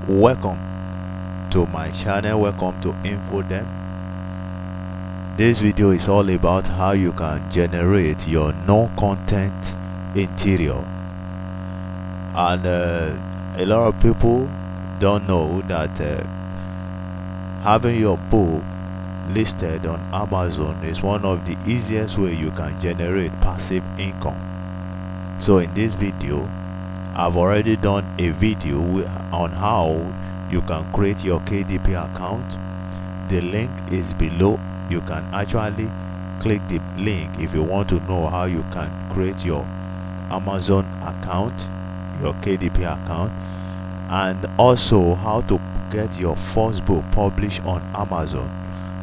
Welcome to my channel, welcome to InfoDem. This video is all about how you can generate your no content interior, and a lot of people don't know that having your book listed on Amazon is one of the easiest way you can generate passive income. So in this video I've already done a video on how you can create your KDP account. The link is below. You can actually click the link if you want to know how you can create your Amazon account, your KDP account, and also how to get your first book published on Amazon.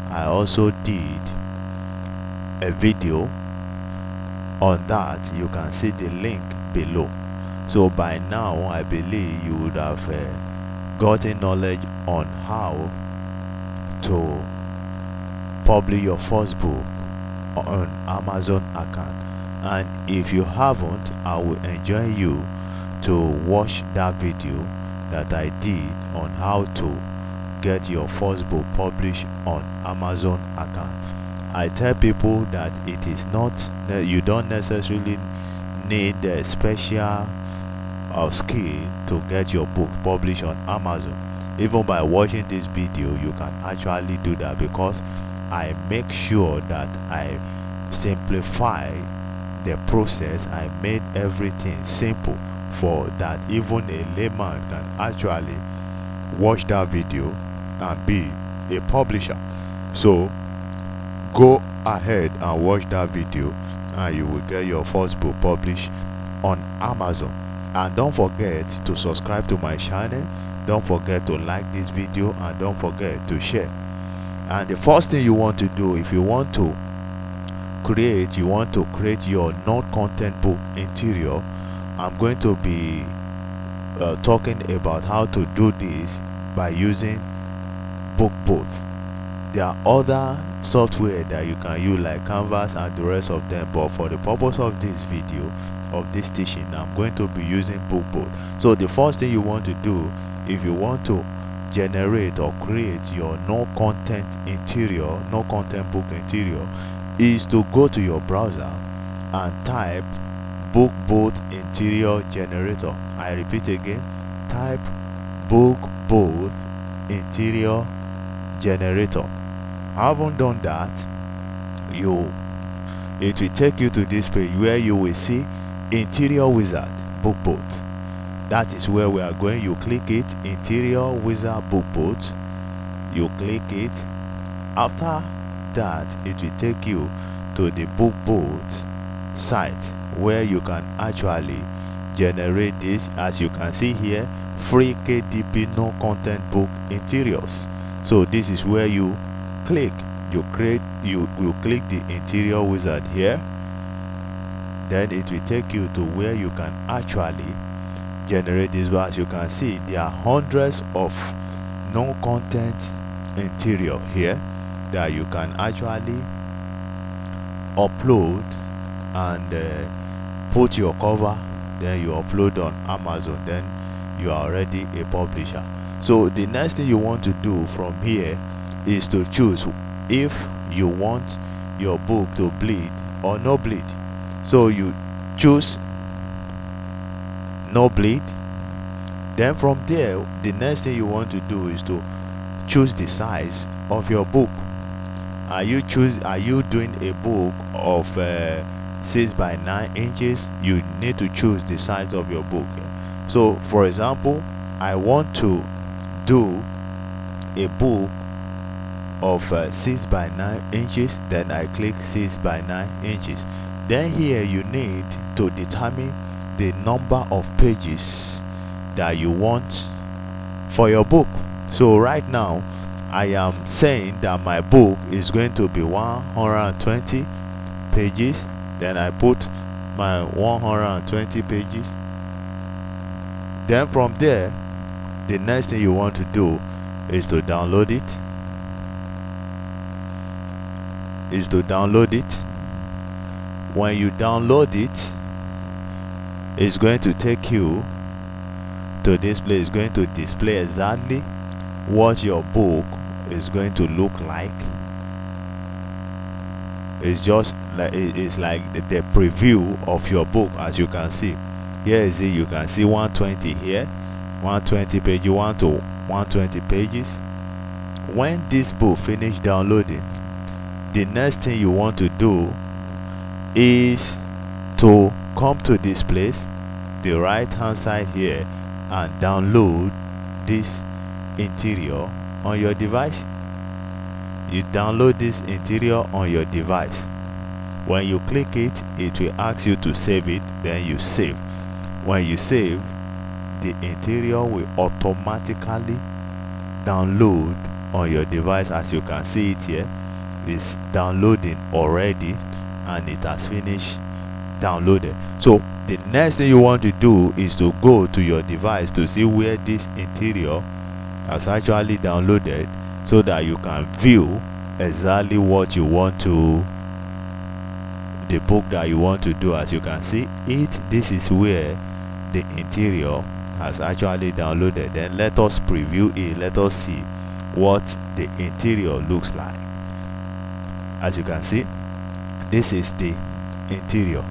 I also did a video on that. You can see the link below. So by now I believe you would have gotten knowledge on how to publish your first book on Amazon account, and if you haven't, I will enjoy you to watch that video that I did on how to get your first book published on Amazon account. I tell people that it is not, you don't necessarily need a special skill to get your book published on Amazon. Even by watching this video you can actually do that, because I make sure that I simplify the process. I made everything simple for that even a layman can actually watch that video and be a publisher. So go ahead and watch that video and you will get your first book published on Amazon. And don't forget to subscribe to my channel, don't forget to like this video, and don't forget to share. And the first thing you want to do, if you want to create your non-content book interior, I'm going to be talking about how to do this by using BookBoat. There are other software that you can use like Canvas and the rest of them, but for the purpose of this video, of this teaching, I'm going to be using BookBoat. So the first thing you want to do, if you want to generate or create your no content book interior, is to go to your browser and type BookBoat interior generator. I repeat again, type BookBoat interior generator. I haven't done that, it will take you to this page where you will see Interior Wizard BookBoat. That is where we are going. You click it, Interior Wizard BookBoat. You click it. After that, it will take you to the BookBoat site where you can actually generate this. As you can see here, free KDP no content book interiors. So this is where you click. You click the Interior Wizard here. Then it will take you to where you can actually generate this. But as you can see, there are hundreds of non-content interior here that you can actually upload and put your cover. Then you upload on Amazon. Then you are already a publisher. So the next thing you want to do from here is to choose if you want your book to bleed or no bleed. So you choose no bleed. Then from there, the next thing you want to do is to choose the size of your book. Are you doing a book of 6 by 9 inches? You need to choose the size of your book. So for example, I want to do a book of 6 by 9 inches. Then I click 6 by 9 inches. Then here you need to determine the number of pages that you want for your book. So right now I am saying that my book is going to be 120 pages. Then I put my 120 pages. Then from there, the next thing you want to do is to download it. When you download it, it's going to take you to to this place, it's going to display exactly what your book is going to look like. It's just like it's like the preview of your book. As you can see, here is it. You can see 120 here, 120 page. You want to 120 pages. When this book finish downloading, the next thing you want to do is to come to this place, the right hand side here, and download this interior on your device. You download this interior on your device. When you click it, it will ask you to save it. Then you save. When you save, the interior will automatically download on your device. As you can see it here, it's downloading already and it has finished downloaded. So the next thing you want to do is to go to your device to see where this interior has actually downloaded, so that you can view exactly what you want to, the book that you want to do. As you can see it, this is where the interior has actually downloaded. Then let us preview it. Let us see what the interior looks like. As you can see, this is the interior.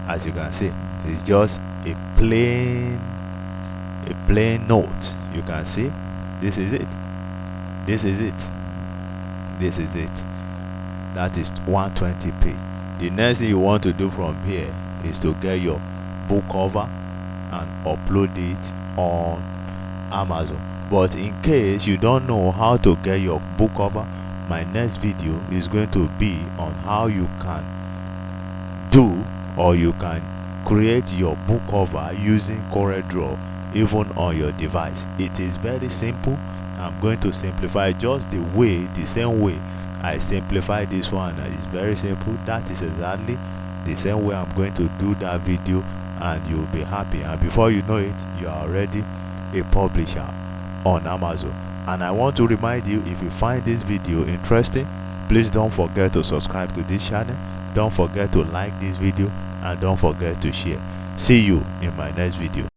As you can see, it's just a plain note. You can see this is it. This is it. This is it. That is 120 page. The next thing you want to do from here is to get your book cover and upload it on Amazon. But in case you don't know how to get your book cover, my next video is going to be on how you can do, or you can create your book cover using CorelDRAW even on your device. It is very simple. I'm going to simplify just the same way I simplify this one. It's very simple. That is exactly the same way I'm going to do that video, and you'll be happy. And before you know it, you are already a publisher on Amazon. And I want to remind you, if you find this video interesting, please don't forget to subscribe to this channel. Don't forget to like this video, and don't forget to share. See you in my next video.